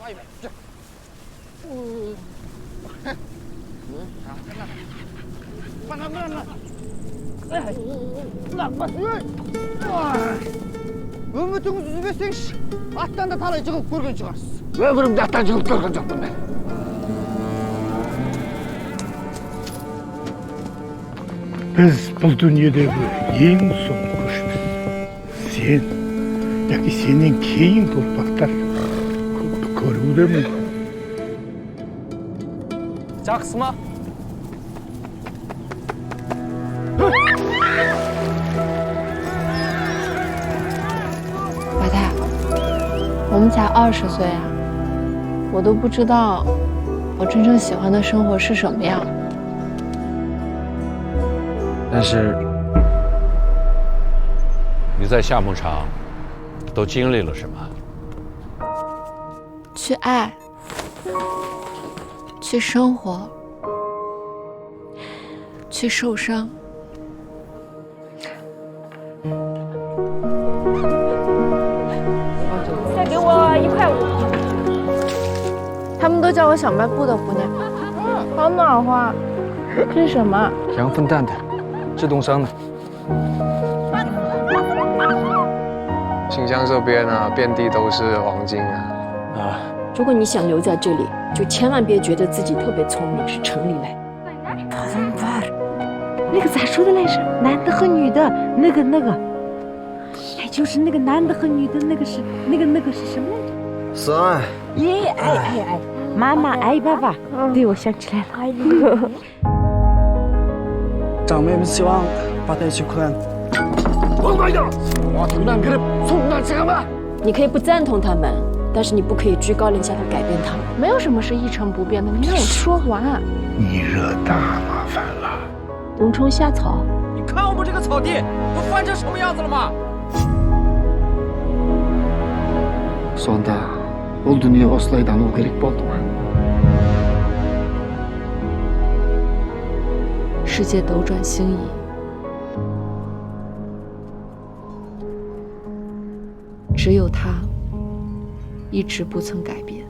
一边去。慢。哎，那不是，哇！өмір түнгі үзбесеңші, аттан да талай жығылып көрген шығарсыз. Өмірімде аттан жығылып көрген жоқпын мен. Біз бұл дүниедегі ең соңғы көшпіз. Сен, яки сенен кейін ұрпақтар көпті көруі де мүмкін. Жақсы ма?老大，我们才20岁啊，我都不知道我真正喜欢的生活是什么样。但是你在夏牧场都经历了什么？去爱，去生活，去受伤。再给我1块5。他们都叫我小卖部的姑娘。好暖和啊！这是什么？羊粪蛋的，治冻伤的。新疆这边啊，遍地都是黄金啊！如果你想留在这里，就千万别觉得自己特别聪明，是城里来。那个咋说的来着？男的和女的，那个，哎，就是那个男的和女的那个是那个是什么来着？三。耶，哎，妈妈爱爸爸。对，我想起来了。长辈们希望把他一起看。你可以不赞同他们，但是你不可以居高临下的改变他们。没有什么是一成不变的，你让我说完。你惹大麻烦了。冬虫夏草。你看我们这个草地都翻成什么样子了吗？Сонда бұл дүние осылай даму керек болды ма? 世界斗转星移，只有他一直不曾改变。